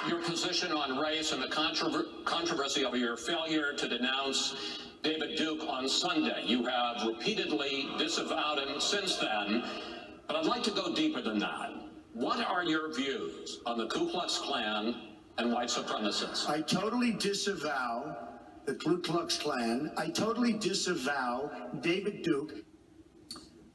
your position on race and the controversy over your failure to denounce David Duke on Sunday. You have repeatedly disavowed him since then, but I'd like to go deeper than that. What are your views on the Ku Klux Klan and white supremacists? I totally disavow the Ku Klux Klan. I totally disavow David Duke.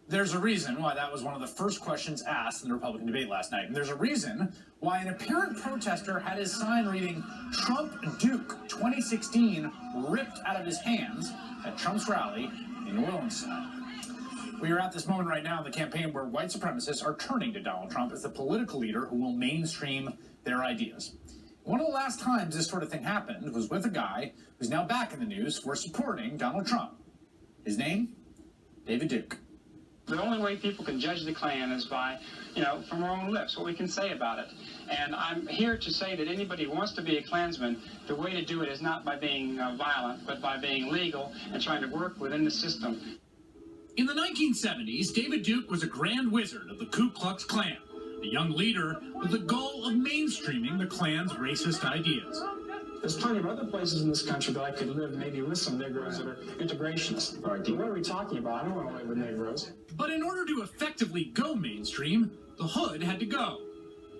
There's a reason why that was one of the first questions asked in the Republican debate last night. And there's a reason why an apparent protester had his sign reading Trump Duke 2016 ripped out of his hands at Trump's rally in New Orleans. We are at this moment right now in the campaign where white supremacists are turning to Donald Trump as the political leader who will mainstream their ideas. One of the last times this sort of thing happened was with a guy who's now back in the news for supporting Donald Trump. His name? David Duke. The only way people can judge the Klan is by, from our own lips, what we can say about it. And I'm here to say that anybody who wants to be a Klansman, the way to do it is not by being violent, but by being legal and trying to work within the system. In the 1970s, David Duke was a grand wizard of the Ku Klux Klan, a young leader with the goal of mainstreaming the Klan's racist ideas. There's plenty of other places in this country that I could live, maybe with some Negroes that are integrationists. What are we talking about? I don't want to live with Negroes. But in order to effectively go mainstream, the hood had to go.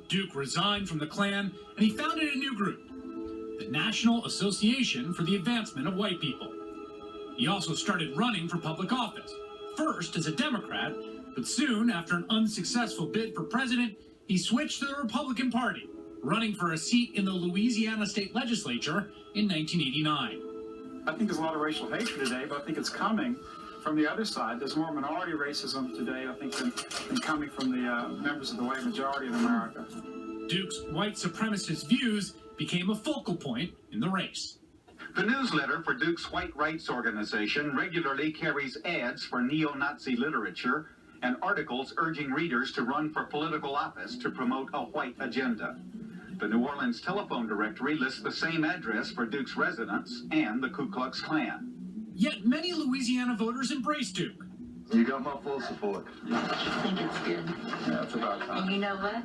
Duke resigned from the Klan, and he founded a new group, the National Association for the Advancement of White People. He also started running for public office, first as a Democrat, but soon, after an unsuccessful bid for president, he switched to the Republican Party, running for a seat in the Louisiana state legislature in 1989. I think there's a lot of racial hatred today, but I think it's coming from the other side. There's more minority racism today, I think, than coming from the members of the white majority in America. Duke's white supremacist views became a focal point in the race. The newsletter for Duke's White Rights Organization regularly carries ads for neo-Nazi literature and articles urging readers to run for political office to promote a white agenda. The New Orleans telephone directory lists the same address for Duke's residence and the Ku Klux Klan. Yet many Louisiana voters embraced Duke. You got my full support. I think it's good. Yeah, it's about time. And you know what?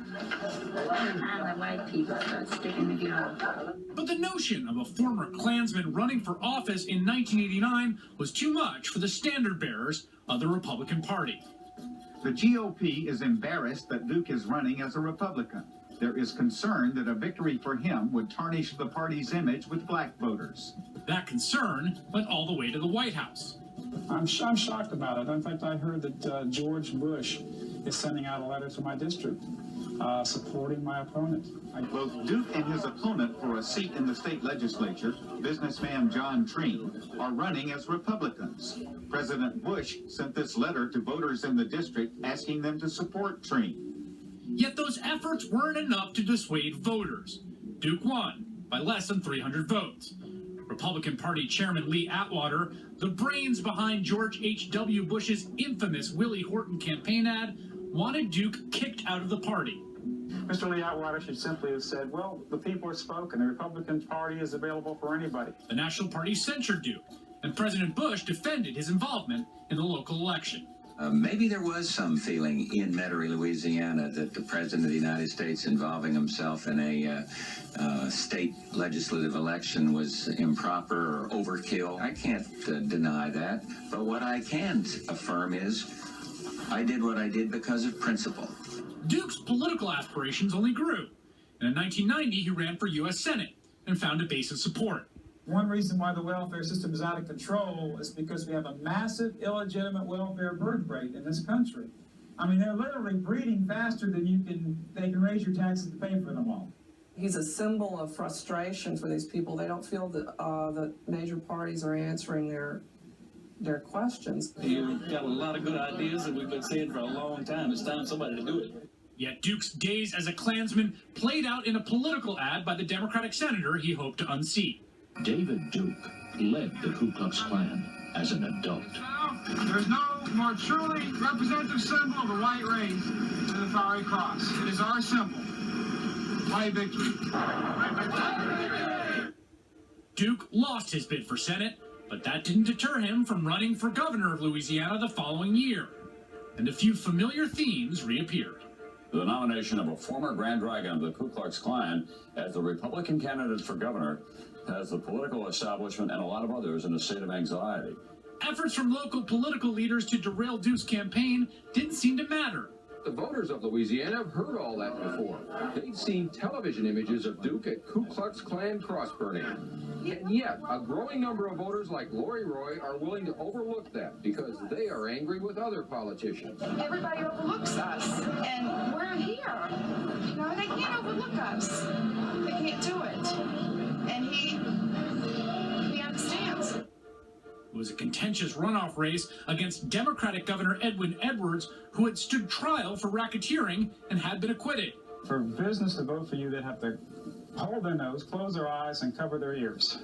Time the white people start sticking together. But the notion of a former Klansman running for office in 1989 was too much for the standard bearers of the Republican Party. The GOP is embarrassed that Duke is running as a Republican. There is concern that a victory for him would tarnish the party's image with black voters. That concern went all the way to the White House. I'm shocked about it. In fact, I heard that George Bush is sending out a letter to my district supporting my opponent. Both Duke and his opponent for a seat in the state legislature, businessman John Treen, are running as Republicans. President Bush sent this letter to voters in the district asking them to support Treen. Yet those efforts weren't enough to dissuade voters. Duke won by less than 300 votes. Republican Party Chairman Lee Atwater, the brains behind George H.W. Bush's infamous Willie Horton campaign ad, wanted Duke kicked out of the party. Mr. Lee Atwater should simply have said, well, the people have spoken. The Republican Party is available for anybody. The National Party censured Duke, and President Bush defended his involvement in the local election. Maybe there was some feeling in Metairie, Louisiana, that the President of the United States involving himself in a state legislative election was improper or overkill. I can't deny that, but what I can affirm is I did what I did because of principle. Duke's political aspirations only grew, and in 1990 he ran for U.S. Senate and found a base of support. One reason why the welfare system is out of control is because we have a massive illegitimate welfare birth rate in this country. I mean, they're literally breeding faster than they can raise your taxes to pay for them all. He's a symbol of frustration for these people. They don't feel that the major parties are answering their questions. You've got a lot of good ideas that we've been saying for a long time. It's time somebody to do it. Yet Duke's days as a Klansman played out in a political ad by the Democratic senator he hoped to unseat. David Duke led the Ku Klux Klan as an adult. There's no more truly representative symbol of the white race than the Fiery Cross. It is our symbol. White victory. Duke lost his bid for Senate, but that didn't deter him from running for governor of Louisiana the following year. And a few familiar themes reappeared. The nomination of a former Grand Dragon of the Ku Klux Klan as the Republican candidate for governor has the political establishment and a lot of others in a state of anxiety. Efforts from local political leaders to derail Duke's campaign didn't seem to matter. The voters of Louisiana have heard all that before. They've seen television images of Duke at Ku Klux Klan cross burning. And yet, a growing number of voters like Lori Roy are willing to overlook that because they are angry with other politicians. Everybody overlooks us, and we're here. You know, they can't overlook us. They can't do it. And he understands. It was a contentious runoff race against Democratic Governor Edwin Edwards, who had stood trial for racketeering and had been acquitted. For business to vote for you, they'd have to hold their nose, close their eyes, and cover their ears.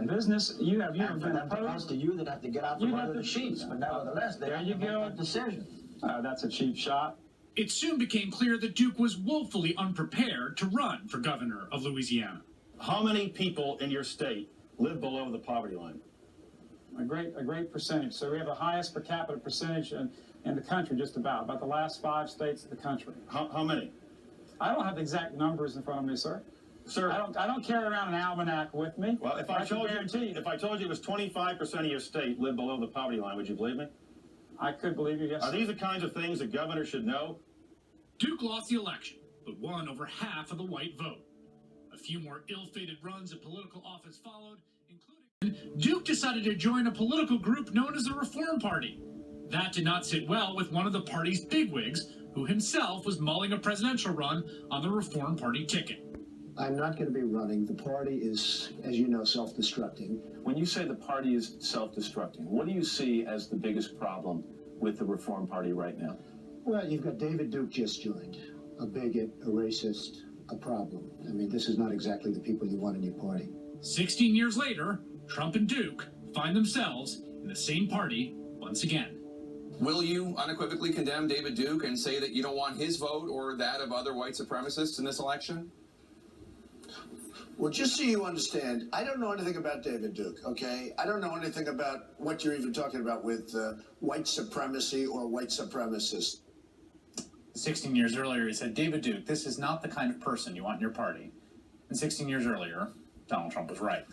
Business, you have been opposed to you that have to get out from under the sheets, but nevertheless, they have to make that decision. That's a cheap shot. It soon became clear that Duke was woefully unprepared to run for governor of Louisiana. How many people in your state live below the poverty line? A great percentage. So we have the highest per capita percentage in the country, just about the last 5 states of the country. How many? I don't have the exact numbers in front of me, sir. Sir, I don't carry around an almanac with me. Well, if I told you it was 25% of your state lived below the poverty line, would you believe me? I could believe you, yes. Are these the kinds of things that governors should know? Duke lost the election, but won over half of the white vote. A few more ill-fated runs at political office followed, including Duke decided to join a political group known as the Reform Party. That did not sit well with one of the party's bigwigs, who himself was mulling a presidential run on the Reform Party ticket. I'm not going to be running. The party is, as you know, self-destructing. When you say the party is self-destructing, what do you see as the biggest problem with the Reform Party right now? Well, you've got David Duke just joined, a bigot, a racist, a problem. I mean, this is not exactly the people you want in your party. 16 years later, Trump and Duke find themselves in the same party once again. Will you unequivocally condemn David Duke and say that you don't want his vote or that of other white supremacists in this election? Well, just so you understand, I don't know anything about David Duke, okay? I don't know anything about what you're even talking about with white supremacy or white supremacists. 16 years earlier, he said, David Duke, this is not the kind of person you want in your party. And 16 years earlier, Donald Trump was right.